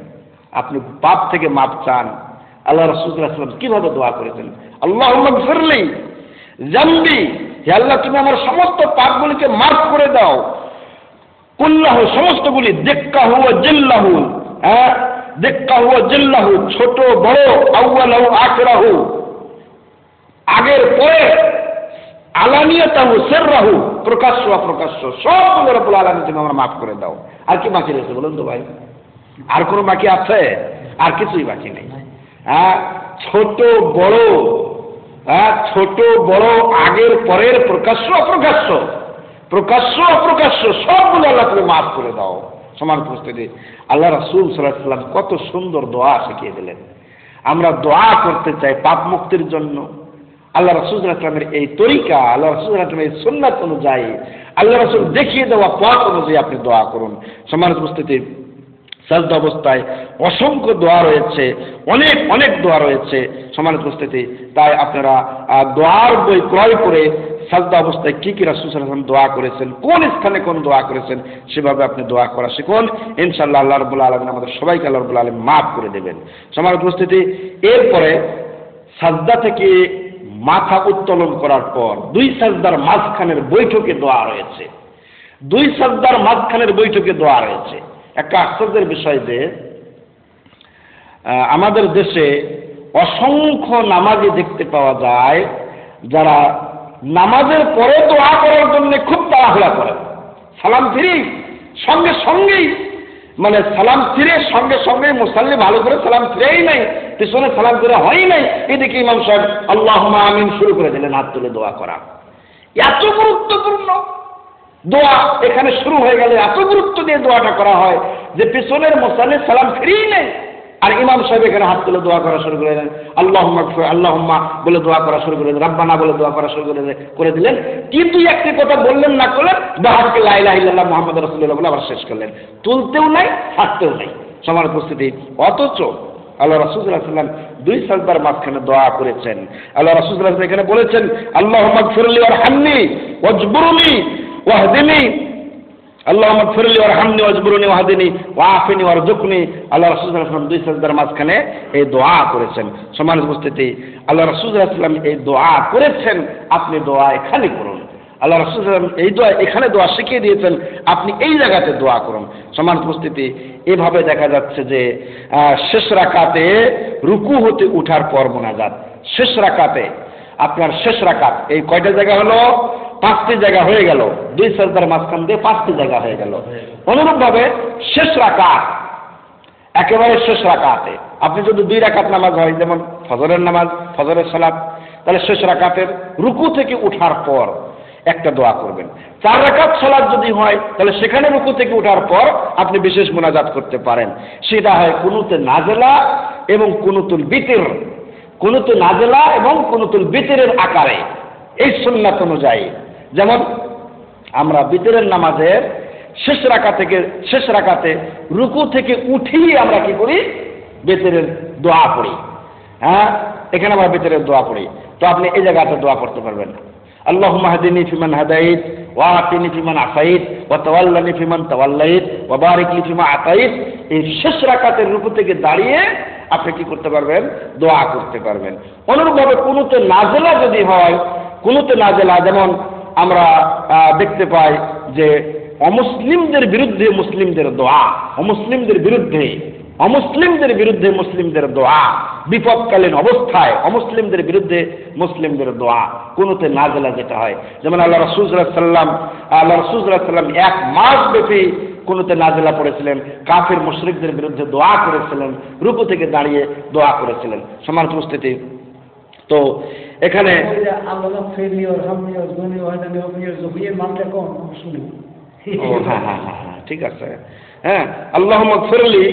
আপনি পাপ থেকে মাফ চান, আল্লাহ রাসূল সাল্লাল্লাহু আলাইহি ওয়াসাল্লাম কিভাবে দোয়া করেছেন, আল্লাহুম্মা গফিরলি যামবি, হে আল্লাহ তুমি আমার সমস্ত পাপগুলিকে মাফ করে দাও, কুল্লাহু সমস্তগুলি, দিক্কাহু ওয়া জিল্লাহু, দিক্কাহু ওয়া জিল্লাহু ছোট বড়, আউয়ালাহু আখিরাহু আগের পরে, আলানিয়াতাহু সিররাহু প্রকাশ্য অপ্রকাশ্য, সবগুলো রব্বুল আলামিন তুমি আমার মাফ করে দাও। আর কি বাকি রয়েছে বলুন তো ভাই? আর কোনো বাকি আছে? আর কিছুই বাকি নেই। ছোট বড়, ছোট বড় আগের পরের, প্রকাশ্য অপ্রকাশ্য, প্রকাশ্য অপ্রকাশ্য সবগুলো আল্লাহ তুমি মাফ করে দাও। সমান উপস্থিতি, আল্লাহ রাসূল সাল্লাল্লাহু আলাইহি ওয়াসাল্লাম কত সুন্দর দোয়া শিখিয়ে দিলেন। আমরা দোয়া করতে চাই পাপ মুক্তির জন্য, আল্লাহ রাসূল সাল্লাল্লাহু আলাইহি ওয়াসাল্লামের এই তরিকা, আল্লাহ রাসূল সাল্লাল্লাহু আলাইহি ওয়াসাল্লামের এই সুন্নাত অনুযায়ী, আল্লাহ রাসূল দেখিয়ে দেওয়া পথ অনুযায়ী আপনি দোয়া করুন। সমান উপস্থিতি, সাজদা অবস্থায় অসংখ্য দোয়া রয়েছে, অনেক অনেক দোয়া রয়েছে। সম্মানিত উপস্থিতি, তাই আপনারা দোয়ার বই ক্রয় করে সাজদা অবস্থায় কি কি রাসূল সাল্লাল্লাহু আলাইহি ওয়াসাল্লাম দোয়া করেছেন, কোন স্থানে কোন দোয়া করেছেন, সেভাবে আপনি দোয়া করা শিখুন। ইনশাআল্লাহ আল্লাহ রাব্বুল আলামিন আমাদের সবাইকে আল্লাহ রাব্বুল আলামিন মাফ করে দেবেন। সম্মানিত উপস্থিতি, এরপরে সাজদা থেকে মাথা উত্তোলন করার পর 2 সাজদার মাঝখানের বৈঠকে দোয়া রয়েছে। 2 সাজদার মাঝখানের বৈঠকে দোয়া রয়েছে। একটা আশ্চর্যের বিষয় যে আমাদের দেশে অসংখ্য নামাজি দেখতে পাওয়া যায় যারা নামাজের পরে দোয়া করার জন্য খুব তাড়াহুড়া করেন। সালাম ফিরি সঙ্গে সঙ্গেই, মানে সালাম ফিরে সঙ্গে সঙ্গেই মুসাল্লি ভালো করে সালাম ফিরেই নাই, পিছনে সালাম ফিরে হয় নাই, এদিকে ইমাম সাহেব আল্লাহুম্মা আমিন শুরু করে দিলেন, হাত তুলে দোয়া করা। এত গুরুত্বপূর্ণ দোয়া এখানে শুরু হয়ে গেলে এত গুরুত্ব দিয়ে দোয়াটা করা হয় যে পিছনের মুসাল্লি সালাম ফিরেই নেই, আর ইমাম সাহেব এখানে হাত তুলে দোয়া করা শুরু করে দিলেন, আল্লাহুম্মা বলে দোয়া করা শুরু করে দিলেন, রাব্বানা বলে দোয়া করা শুরু করে দিলেন। কিন্তু একটি কথা বললেন না করলেন, বাহারকে লা ইলাহা ইল্লাল্লাহ মুহাম্মাদুর রাসূলুল্লাহ বলে আবার শেষ করলেন, তুলতেও নাই ছাড়তেও নাই। সমান উপস্থিতি, অথচ আল্লাহ রাসূল সাল্লাল্লাহু আলাইহি ওয়াসাল্লাম 2 সাজদার মাঝখানে দোয়া করেছেন। আল্লাহ রাসূল সাল্লাল্লাহু আলাইহি ওয়াসাল্লাম এখানে বলেছেন, আল্লাহুম্মা গফিরলি ওয়ারহামনি ওয়াজবুরনি ওয়াহদিনি আল্লাহুম্মা গফিরলি ওয়ারহামনি ওয়াজবুরনি ওয়াহদিনি ওয়াআফিনি ওয়ারযুকনি। আল্লাহ রাসূল সাল্লাল্লাহু আলাইহি ওয়াসাল্লাম দুই সাজদার মাঝখানে এই দোয়া করেছেন। সম্মানিত উপস্থিতি, আল্লাহ রাসূল সাল্লাল্লাহু আলাইহি ওয়াসাল্লাম এই দোয়া করেছেন, আপনি দোয়া এখানে করুন। আল্লাহ রাসূল সাল্লাল্লাহু আলাইহি ওয়াসাল্লাম এই দোয়া এখানে দোয়া শিখিয়ে দিয়েছেন, আপনি এই জায়গাতে দোয়া করুন। সম্মানিত উপস্থিতি, এভাবে দেখা যাচ্ছে যে শেষ রাকাতে রুকু হতে উঠার পর মোনাজাত, শেষ রাকাতে আপনার শেষ রাকাত, এই কয়টা জায়গা হলো? 5টি জায়গা হয়ে গেল, দুই সাজদার মাঝখান দিয়ে 5টি জায়গা হয়ে গেল। অনুরূপভাবে শেষ রাকাত, একেবারে শেষ রাকাতে আপনি যদি 2 রাকাত নামাজ হয়, যেমন ফজরের নামাজ, ফজরের সালাত, তাহলে শেষ রাকাতের রুকু থেকে উঠার পর একটা দোয়া করবেন। 4 রাকাত সালাত যদি হয়, তাহলে সেখানে রুকু থেকে উঠার পর আপনি বিশেষ মোনাজাত করতে পারেন। সেটা হয় কুনুতে নাজেলা এবং কুনুতুল বিতির, কুনুতে নাজেলা এবং কুনুতুল বিতিরের আকারে, এই সুন্নাত অনুযায়ী। যেমন আমরা বিতিরের নামাজের শেষ রাকাতে রুকু থেকে উঠিয়ে আমরা কি করি? বিতিরের দোয়া পড়ি। হ্যাঁ, এখানে আমরা বিতিরের দোয়া পড়ি। তো আপনি এই জায়গাতে দোয়া করতে পারবেন, আল্লাহুম্মা হাদিনি ফিমান হাদাইত ওয়া আতিনি ফিমান আফাইত ওয়া তাওয়াল্লানি ফিমান তাওয়াল্লাইত ওয়া বারিক লি ফিমা আতাইত। এই শেষ রাকাতের রুকু থেকে দাঁড়িয়ে আপনি কি করতে পারবেন? দোয়া করতে পারবেন। অনুরূপভাবে কুনুতে নাজেলা যদি হয়, কুনুতে নাজেলা যেমন আমরা দেখতে পাই যে অমুসলিমদের বিরুদ্ধে মুসলিমদের দোয়া, অমুসলিমদের বিরুদ্ধে মুসলিমদের দোয়া, বিপদকালীন অবস্থায় অমুসলিমদের বিরুদ্ধে মুসলিমদের দোয়া, কুনুতে নাজেলা যেটা হয়। যেমন আল্লাহ রাসূল সাল্লাল্লাহু আলাইহি ওয়াসাল্লাম 1 মাস ব্যাপী কুনুতে নাজেলা পড়েছিলেন, কাফির মুশরিকদের বিরুদ্ধে দোয়া করেছিলেন, রুকু থেকে দাঁড়িয়ে দোয়া করেছিলেন। সম্মানিত উপস্থিতি, তো এখানে ঠিক আছে। হ্যাঁ, আল্লাহুম্মা গফিরলি,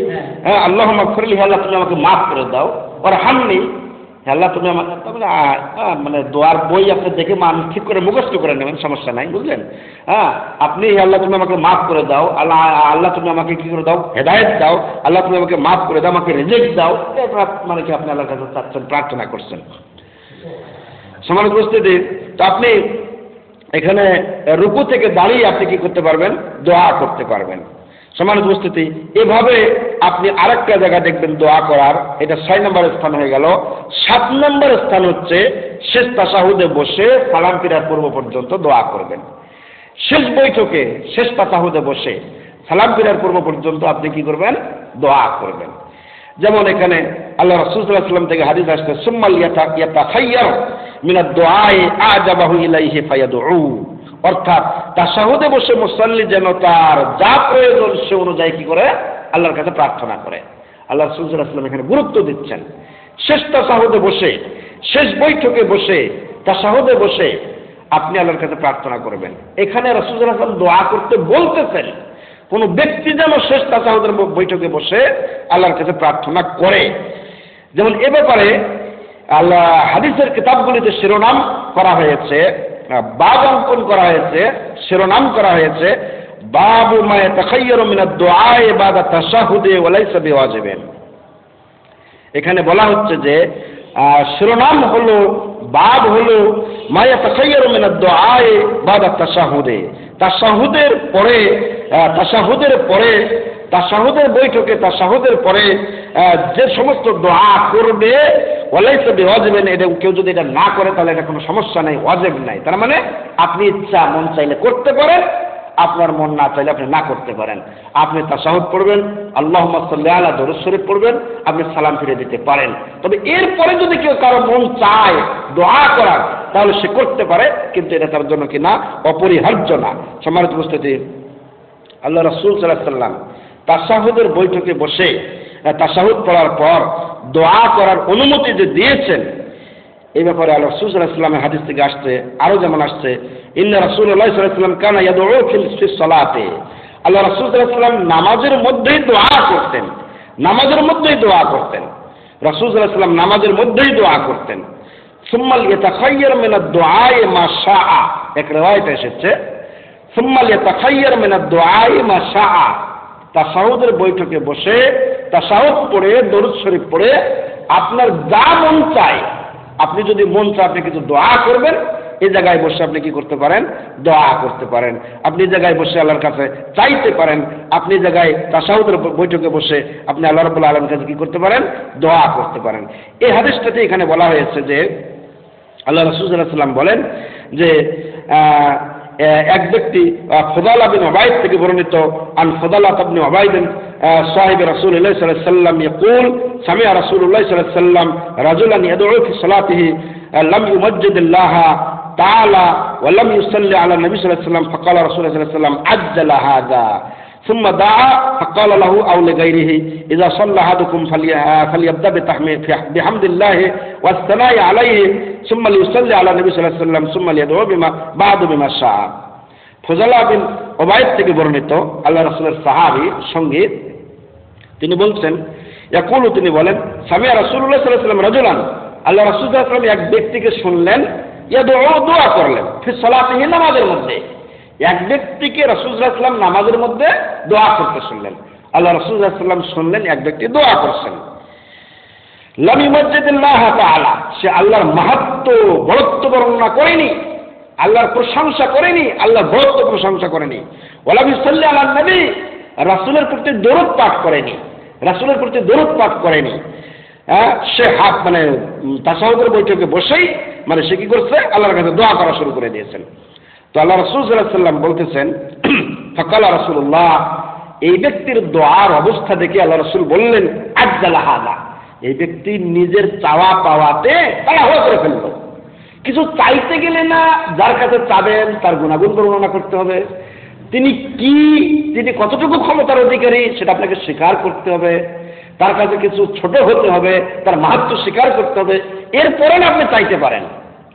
হ্যাঁ আল্লাহুম্মা গফিরলি, আল্লাহ তুমি আমাকে মাফ করে দাও, ওয়ারহামনি, আল্লাহ তুমি আমাকে, মানে দোয়ার বই আপনি দেখে ঠিক করে মুখস্থ করে নেবেন, সমস্যা নাই, বুঝলেন? হ্যাঁ, আপনি আল্লাহ তুমি আমাকে মাফ করে দাও, আল্লাহ তুমি আমাকে কি করে দাও? হেদায়েত দাও, আল্লাহ তুমি আমাকে মাফ করে দাও, আমাকে রিজেক্ট দাও, মানে কি আপনি আল্লাহর কাছে চাচ্ছেন, প্রার্থনা করছেন। সমান উপস্থিতি, তো আপনি এখানে রুকু থেকে দাঁড়িয়ে আপনি কি করতে পারবেন? দোয়া করতে পারবেন। সমান উপস্থিতি, এভাবে আপনি আরেকটা জায়গা দেখবেন দোয়া করার, এটা 6 নম্বর স্থান হয়ে গেল। 7 নম্বর স্থান হচ্ছে শেষ তাশাহুদে বসে সালাম ফিরার পূর্ব পর্যন্ত দোয়া করবেন। শেষ বৈঠকে শেষ তাশাহুদে বসে সালাম ফিরার পূর্ব পর্যন্ত আপনি কি করবেন? দোয়া করবেন। যেমন এখানে আল্লাহ রাসূল সাল্লাল্লাহু আলাইহি ওয়াসাল্লাম থেকে হাদিস আসছে, সুম্মাল ইয়াতাখায়্যার মিনাদ দুআই আজাবাহু ইলাইহি ফায়াদউ, অর্থাৎ তাশাহুদে বসে মুসাল্লি যেন তার যা প্রয়োজন সে অনুযায়ী কি করে? আল্লাহর কাছে প্রার্থনা করে। আল্লাহ রাসূল সাল্লাল্লাহু আলাইহি ওয়াসাল্লাম এখানে গুরুত্ব দিচ্ছেন, শেষ তাশাহুদে বসে, শেষ বৈঠকে বসে, তাশাহুদে বসে আপনি আল্লাহর কাছে প্রার্থনা করবেন। এখানে রাসূল সাল্লাল্লাহু আলাইহি ওয়াসাল্লাম দোয়া করতে বলতেছেন, কোন ব্যক্তি যেন শেষ তাশাহুদের বৈঠকে বসে আল্লাহর কাছে প্রার্থনা করে। যেমন এ ব্যাপারে আল্লাহ হাদিসের কিতাবগুলিতে শিরোনাম করা হয়েছে, বাব অঙ্কন করা হয়েছে, শিরোনাম করা হয়েছে, বাবু মা ইয়াতাখায়্যারু মিনাদ দুআ বাদা তাশাহুদে ওয়া লাইসা বিওয়াজিবিন। এখানে বলা হচ্ছে যে শিরোনাম হলো, বাব হলো মা ইয়াতাখায়্যারু মিনাদ দুআ বাদা তাশাহুদে, তাশাহুদের পরে, তাশাহুদের বৈঠকে, তাশাহুদের পরে যে সমস্ত দোয়া করবে, ওয়ালাইসা বিওয়াজিবিন, এটা কেউ যদি এটা না করে তাহলে এটা কোনো সমস্যা নাই, ওয়াজিব নাই। তার মানে আপনি ইচ্ছা মন চাইলে করতে পারেন, আপনার মন না চাইলে আপনি না করতে পারেন। আপনি তাশাহুদ পড়বেন, আল্লাহুম্মা সাল্লি আলা, দরুদ শরীফ পড়বেন, আপনি সালাম ফিরে দিতে পারেন। তবে এরপরে যদি কেউ কারো মন চায় দোয়া করার, তাহলে সে করতে পারে, কিন্তু এটা তার জন্য কি না, অপরিহার্য না। সম্মানিত উপস্থিতি, আল্লাহ রাসূল সাল্লাল্লাহু আলাইহি ওয়াসাল্লাম তাশাহুদের বৈঠকে বসে তাশাহুদ পড়ার পর দোয়া করার অনুমতি যে দিয়েছেন, এই ব্যাপারে আল্লাহ রাসূল সাল্লাল্লাহু আলাইহি ওয়াসাল্লামের হাদিস থেকে আসছে, আরো যেমন আসছে, ইন্না রাসূলুল্লাহ সাল্লাল্লাহু আলাইহি ওয়াসাল্লাম কানা ইয়াদউ ফিস সালাতে, আল্লাহ রাসূল সাল্লাল্লাহু আলাইহি ওয়াসাল্লাম নামাজের মধ্যেই দোয়া করতেন, নামাজের মধ্যেই দোয়া করতেন, রাসূল সাল্লাল্লাহু আলাইহি ওয়াসাল্লাম নামাজের মধ্যেই দোয়া করতেন। সুম্মাল ইয়াতাখায়্যার মিনাদ দুআ মা শাআ, এক riwayat এসেছে, সুম্মাল ইয়াতাখায়্যার মিনাদ দুআ মা শাআ, তাশাহুদের বৈঠকে বসে তাশাহুদ পড়ে, দরুদ শরীফ পড়ে আপনার যা মন চায়, আপনি যদি মন চায় আপনি কিছু দোয়া করবেন, এই জায়গায় বসে আপনি কি করতে পারেন? দোয়া করতে পারেন। আপনি এই জায়গায় বসে আল্লাহর কাছে চাইতে পারেন। আপনি এই জায়গায় তাশাহুদের বৈঠকে বসে আপনি আল্লাহ রাব্বুল আলামিনের কাছে কি করতে পারেন? দোয়া করতে পারেন। এই হাদিসটাতে এখানে বলা হয়েছে যে আল্লাহ রাসূল সাল্লাল্লাহু আলাইহি ওয়াসাল্লাম বলেন যে এক ব্যক্তি ফুদালা বিন উবাইদ থেকে বর্ণিত আন ফুদালা ইবনে উবাইদ সাহিব রাসূলুল্লাহ সাল্লাল্লাহু আলাইহি ওয়াসাল্লাম يقول سمع رسول الله صلى الله عليه وسلم رجلا يدعو في صلاته لم يمجد الله تعالى ولم يصلي على النبي صلى الله عليه وسلم فقال رسول الله صلى الله عليه وسلم عجل هذا ثم دعا فقال له أو لغيره إذا صلى أحدكم فليبدأ بحمد الله والثناء عليه ثم ليصلي على النبي صلى الله عليه وسلم ثم ليدعو بعد بما شاء। ফুজালা বিন উবাইদ থেকে বর্ণিত আল্লাহ রাসূলের সাহাবী সঙ্গী তিনি বলছেন ইয়াকুলু তিনি বলেন সামিয়া রাসূলুল্লাহ সাল্লাল্লাহু আলাইহি ওয়াসাল্লাম রাজুলান আল্লাহ রাসূল সাল্লাল্লাহু আলাইহি ওয়াসাল্লাম এক ব্যক্তিকে শুনলেন ইয়াদউ দোয়া করলেন ফি সালাতিহি নামাজের মধ্যে। এক ব্যক্তিকে রাসূল সাল্লাল্লাহু আলাইহি ওয়াসাল্লাম নামাজের মধ্যে দোয়া করতে শুনলেন। আল্লাহ রাসূল সাল্লাল্লাহু আলাইহি ওয়াসাল্লাম শুনলেন এক ব্যক্তি দোয়া করছেন। লাম ইউমাজ্জিদিল্লাহ তাআলা, সে আল্লাহর মাহাত্ম্য বড়ত্ব বর্ণনা করেনি, আল্লাহর প্রশংসা করেনি, আল্লাহর বড়ত্ব প্রশংসা করেনি। ওয়ালাম ইউসাল্লি আলা নবী, রাসূলের প্রতি দরুদ পাঠ করেনি, রাসূলের প্রতি দরুদ পাঠ করেনি। সে হাত তাশাহুদের বৈঠকে বসেই সে কি করছে? আল্লাহর কাছে দোয়া করা শুরু করে দিয়েছেন। তো আল্লাহ রাসূল সাল্লাল্লাহু আলাইহি ওয়াসাল্লাম বলতেছেন ফাকালা রাসূলুল্লাহ, এই ব্যক্তির দোয়ার অবস্থা দেখে আল্লাহ রাসূল বললেন আজ্জালা হাযা, এই ব্যক্তি নিজের চাওয়া পাওয়াতে তাড়াহুড়ো করে ফেলল। কিছু চাইতে গেলে না যার কাছে চাবেন তার গুণাগুণ বর্ণনা করতে হবে, তিনি কি, তিনি কতটুকু ক্ষমতার অধিকারী সেটা আপনাকে স্বীকার করতে হবে, তার কাছে কিছু ছোট হতে হবে, তার মাহাত্ম্য স্বীকার করতে হবে, এরপরে আপনি চাইতে পারেন,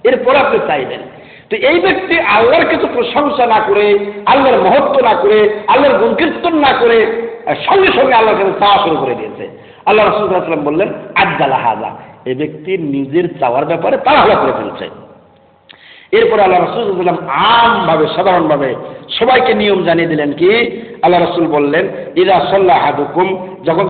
এরপরে আপনি চাইবেন। তো এই ব্যক্তি আল্লাহর কিছু প্রশংসা না করে, আল্লাহর মহত্ব না করে, আল্লাহর গুণকীর্তন না করে সঙ্গে সঙ্গে আল্লাহর কাছে চাওয়া শুরু করে দিয়েছে। আল্লাহ রাসূল সাল্লাল্লাহু আলাইহি ওয়াসাল্লাম বললেন আজ্জালা হাযা, এই ব্যক্তি নিজের চাওয়ার ব্যাপারে তাড়াহুড়ো করে ফেলছে। এরপরে আল্লাহ রাসূল সাল্লাল্লাহু আলাইহি ওয়াসাল্লাম আমভাবে সাধারণভাবে সবাইকে নিয়ম জানিয়ে দিলেন কি? আল্লাহ রাসূল বললেন ইযা সাল্লা আহাদুকুম, যখন